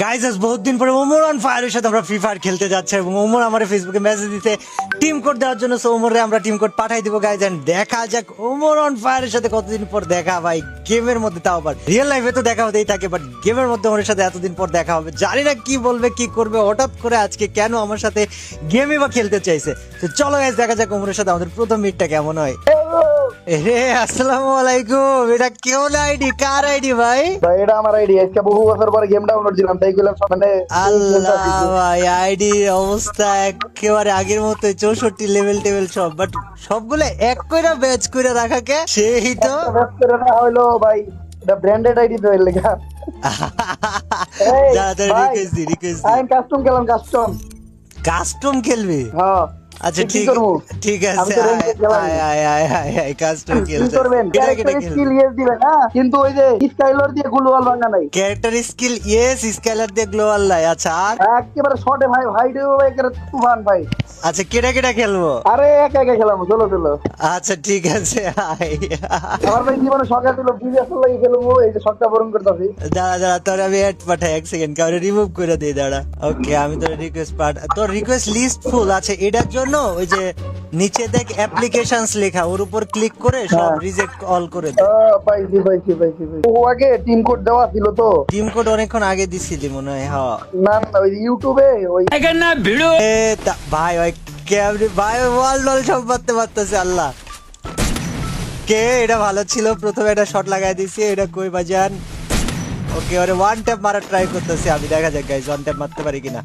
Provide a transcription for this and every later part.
Guys আজ বহুত দিন পরে ওমর অন ফায়ারের সাথে আমরা ফ্রি ফায়ার খেলতে যাচ্ছি এবং ওমর আমার ফেসবুকে মেসেজ দিতে টিম কোড দেওয়ার জন্য। সো ওমরে আমরা টিম কোড পাঠাই দিব গাইস, এন্ড দেখা যাক ওমর অন ফায়ারের সাথে কতদিন পর দেখা ভাই গেমের মধ্যে, তাও আবার রিয়েল লাইফে তো দেখা হতেই থাকে, বাট গেমের মধ্যে ওর সাথে এতদিন পর দেখা হবে। জানি না কি বলবে কি করবে, হঠাৎ করে আজকে কেন আমার সাথে গেমই বা খেলতে চাইছে। তো চলো গাইস দেখা যাক ওমরের সাথে আমাদের প্রথম মিটটা কেমন হয়। রে আসসালামু আলাইকুম, এটা কেমন আইডি, কার আইডি ভাই? ভাই এটা আমার আইডি, আজকে বহু বছর পরে গেম ডাউনলোড দিলাম তাই কইলাম মানে আল্লাহ ভাই আইডি অবস্থা একেবারে আগের মতোই, 64 লেভেল টেবিল সব, বাট সবগুলো এক কইরা ব্যাচ কইরা রাখাকে সেই তো ব্যস্ত করে না হইলো ভাই, এটা ব্র্যান্ডেড আইডি তো এর লেখা। যা যা রিকোয়েস্ট আমি কাস্টম খেলাম, কাস্টম খেলবি? হ্যাঁ আচ্ছা কি ঠিক করবো? ঠিক আমি আছে, তো ranked খেলাম। আয় কাস্টম কি খেলতে করবেন? কেটা ক্যারেক্টার খেলবে? স্কিল ইয়েস দিবেন না, কিন্তু ওই যে স্কাইলার দিয়ে গ্লোবাল ভাঙা নাই। ক্যারেক্টার স্কিল ইয়েস, স্কেলার দিয়ে গ্লোবাল লাই। আচ্ছা আর একেবারে শর্টে ভাই, ভাইডে একেবারে তুফান ভাই। আচ্ছা কেটা খেলবো? আরে একা একা খেলাম, চলো। আচ্ছা ঠিক আছে আয়। আমার ভাই জীবনে শখা ছিল বিজেএস লাগি খেলবো, এই যে শখটা পূরণ করতেছি। দাঁড়া তোর আমি অ্যাড পাঠাই, এক সেকেন্ড কাউরে রিমুভ করে দিই, দাঁড়া। ওকে আমি তোর রিকোয়েস্ট তোর রিকোয়েস্ট লিস্ট ফুল আছে, এটার জন্য ওই যে নিচে দেখ অ্যাপ্লিকেশনস লেখা, ওর উপর ক্লিক করে সব রিজেক্ট অল করে দে। পাইছি। ও আগে টিম কোড দেওয়া ছিল তো, টিম কোড অনেকক্ষণ আগে দিছিলি মনে হয়। হ্যাঁ না ওই ইউটিউবে ওই ভাই ওই ক্যামেরা ভাই ওয়াল সব মারতে পারতেছে। আল্লাহ কে এটা ভালো ছিল, প্রথমে একটা শট লাগাই দিছি, এটা কই বাজান। ওকে ওরে ওয়ান ট্যাপ মারা ট্রাই করতেছি আমি, দেখা যাক গাইস ওয়ান ট্যাপ মারতে পারি কিনা।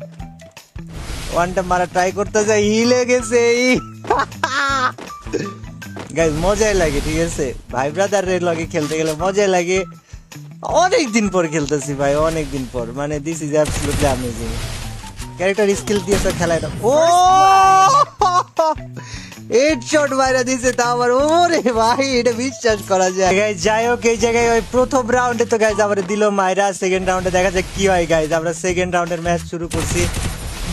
ওয়ান ট্যাপ মারা ট্রাই করতেছে, হিলে গেছে গাইস, মজাই লাগে। ঠিক আছে ভাই ব্রাদার রে লগে খেলতে গেলে মজাই লাগে। অনেক দিন পর খেলতেছি ভাই, অনেক দিন পর, মানে this is absolutely amazing. Character skill দিয়ে তো খেলায় না। ও হেডশট মাইরা দিয়েছে, তা আবার ওরে ভাই এটা বিশ্বাস করা যায়। গাইস যাই হোক, এই জায়গায় ওই প্রথম রাউন্ডে তো গাইস আমার দিল মাইরা, সেকেন্ড রাউন্ডে দেখা যাক কি হয়। গাইস আমরা সেকেন্ড রাউন্ডের ম্যাচ শুরু করছি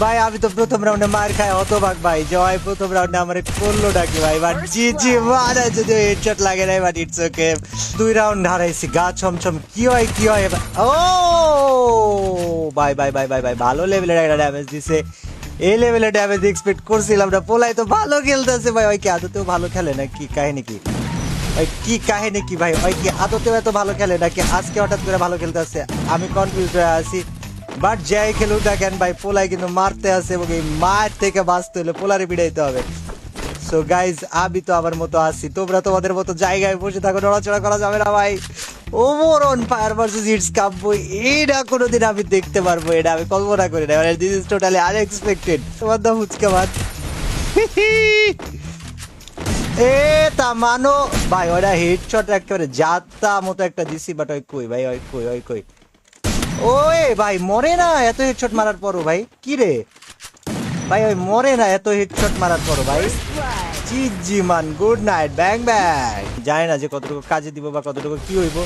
ভাই। আমি তো প্রথম রাউন্ডে মার খাই হতবাক ভাই, জয় প্রথম রাউন্ডে আমার করলো ডাকি ভাই, বাট জি মারা যদি হেডশট লাগে নাই, বাট ইটস ওকে। দুই রাউন্ড হারাইছি, গা ছমছম। কি হয় ও ভাই ভালো লেভেলের একটা ড্যামেজ দিছে। এই লেভেলের ড্যামেজ এক্সপেক্ট করছিলাম না। পোলাই তো ভালো খেলতেছে ভাই, ওই কি আদতেও ভালো খেলে না কি কাহিনী কি? ওই কি কাহিনী কি ভাই, ওই কি আদতেও এত ভালো খেলে নাকি আজকে হঠাৎ করে ভালো খেলতেছে? আমি কনফিউজ হয়ে আছি। বাট যাই খেলুক না কেন ভাই, পোলাই কিন্তু মারতে আছে এবং এই মার থেকে বাঁচতে হলে পোলারে বিড়াইতে হবে। সো গাইজ আমি তো আমার মতো আছি, তোমরা তোমাদের মতো জায়গায় বসে থাকো, নড়াচড়া করা যাবে না ভাই। Omar on fire versus it's Kabbo, এটা কোনোদিন আমি দেখতে পারবো, এটা আমি কল্পনা করি না। মানে দিস ইজ টোটালি আনএক্সপেক্টেড। তোমার দাম হুচকা মাত এ তা মানো ভাই, ওরা হেডশট একেবারে যাত্রা মতো একটা দিছি, বাট ওই কই ভাই, ওই কই ওই ভাই মরে না এত হেডশট মারার পরও ভাই। কি রে ভাই, ওই মরে না এত হেডশট মারার পরও ভাই। জি মান গুড নাইট ব্যাং ব্যাং। জানি না যে কতটুকু কাজে দিব বা কতটুকু কি হইব,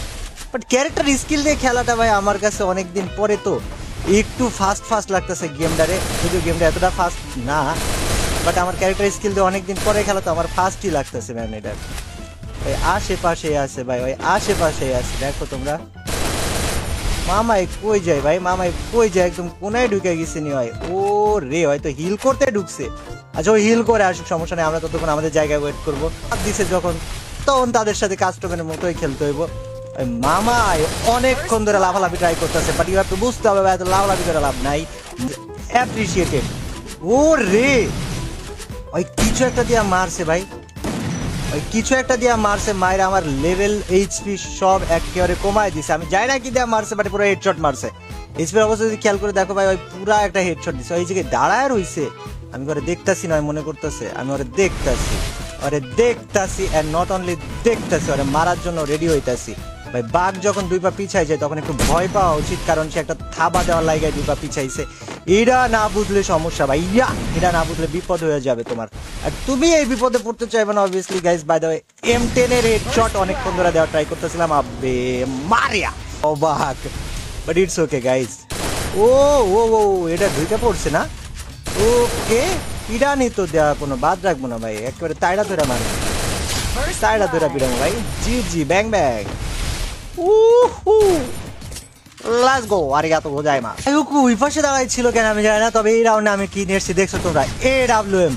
বাট ক্যারেক্টার স্কিল দিয়ে খেলাটা ভাই আমার কাছে অনেকদিন পরে তো একটু ফাস্ট লাগতেছে গেমটারে। যদিও গেমটা এতটা ফাস্ট না, বাট আমার ক্যারেক্টার স্কিল দিয়ে অনেকদিন পরে খেলা তো আমার ফাস্টই লাগতেছে ম্যান। এটা ওই আশেপাশে আছে ভাই, ওই আশেপাশে আছে, দেখো তোমরা। মামাই কই যায় ভাই, মামাই কই যায়, একদম কোনায় ঢুকে গেছে নি হয়। ও রে হয়তো হিল করতে ঢুকছে। আচ্ছা ওই হিল করে আসুক, সমস্যা নেই, আমরা ততক্ষণ আমাদের জায়গায় ওয়েট করবো। দিছে যখন তখন তাদের সাথে কাস্টমের মতোই খেলতে হইব। ওই মামাই অনেকক্ষণ ধরে লাফালাফি ট্রাই করতেছে, বাট ইউ হ্যাভ টু বুঝতে হবে ভাই, এত লাফালাফি করে লাভ নাই। অ্যাপ্রিসিয়েটেড। ও রে ওই কিছু একটা দিয়া মারছে ভাই, ওই কিছু একটা দিয়া মারছে, মায়ের আমার লেভেল এইচপি সব একেবারে কমায় দিছে। আমি জানি না কি দিয়া মারছে, বাট পুরো হেডশট মারছে। এইচপির অবস্থা যদি খেয়াল করে দেখো ভাই, ওই পুরা একটা হেডশট দিছে। ওই জায়গায় দাঁড়ায় রইছে, আমি ওরে দেখতাছি না, মনে করতেছে আমি ওরে দেখতাছি এন্ড নট অনলি দেখতাছি, ওরে মারার জন্য রেডি হইতাছি ভাই। বাঘ যখন দুই পা পিছাই যায় তখন একটু ভয় পাওয়া উচিত, কারণ সে একটা থাবা দেওয়ার লাগায় দুই পা পিছাইছে। এটা না বুঝলে সমস্যা ভাই, এটা না বুঝলে বিপদ হয়ে যাবে তোমার, আর তুমি এই বিপদে পড়তে চাইবে না obviously guys. By the way M10 এর হেডশট অনেকক্ষণ ধরে দেওয়ার ট্রাই করতেছিলাম, আবে মারিয়া অবাক, বাট ইটস ওকে গাইস। ও ও ও এটা দুইটা পড়ছে না, ওকে ইরানি তো দেওয়া কোনো বাদ রাখবো না ভাই, একেবারে তাইড়া ধরে মারে, তাইড়া ধরে পিড়াবো ভাই। জি ব্যাং ব্যাং। Let's go আরিগাতো গোজাইমাস। ইউকু ওই পাশে দাঁড়াই ছিল কেন আমি জানি না, তবে এই রাউন্ডে আমি কি নিয়ে এসেছি দেখছো তোমরা, এডব্লিউএম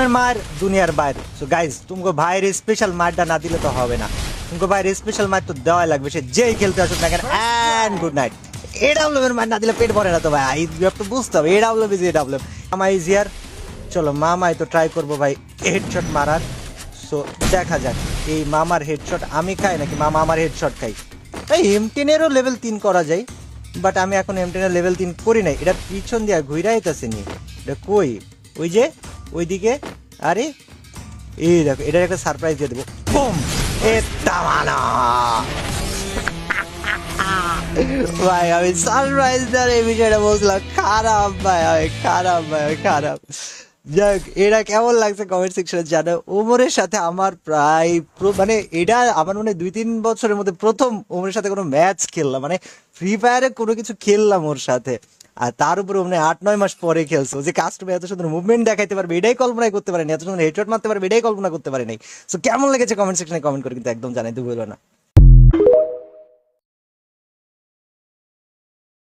এর মার দুনিয়ার বাইরে। সো গাইজ তুমকো ভাইয়ের স্পেশাল মারটা না দিলে তো হবে না, তুমকো ভাইয়ের স্পেশাল মার তো দেওয়াই লাগবে, সে যেই খেলতে আসুক না কেন। And good night. এডব্লিউএম এর মার না দিলে পেট ভরে না তো ভাই, ইউ হ্যাভ টু বুঝতে হবে এডব্লিউএম ইজ এডব্লিউএম। মামা ইজ হিয়ার, চলো মামাই তো ট্রাই করবো ভাই হেডশট মারার। সো দেখা যাক এই মামার হেডশট আমি খাই নাকি মামা আমার হেডশট খাই। এই M10-এরও লেভেল 3 করা যায়, বাট আমি এখন M10-এর লেভেল 3 করি নাই। এটা পিছন দিয়া ঘুরে আইতাছে নি, এটা কই, ওই যে ওইদিকে। আরে এই দেখো, এটার একটা সারপ্রাইজ দিয়ে দেবো। বুম, এ তামানা ভাই, আমি সারপ্রাইজ দেওয়ার এই বিষয়টা বলছিলাম, খারাপ ভাই, খারাপ ভাই, খারাপ। যাক, এটা কেমন লাগছে কমেন্ট সেকশনে জানো। ওমরের সাথে আমার প্রায় মানে এটা আমার মনে হয় 2-3 বছরের মধ্যে প্রথম ওমরের সাথে কোনো ম্যাচ খেললাম, মানে ফ্রি ফায়ারে কোনো কিছু খেললাম ওর সাথে। আর তার উপরে মানে 8-9 মাস পরে খেলছো, যে কাস্টমে এত সুন্দর মুভমেন্ট দেখাইতে পারবে এটাই কল্পনাই করতে পারিনি, এত সুন্দর হেডশট মারতে পারবে এটাই কল্পনা করতে পারি নাই। সো কেমন লেগেছে কমেন্ট সেকশনে কমেন্ট করে কিন্তু একদম জানাইতে ভুলো না।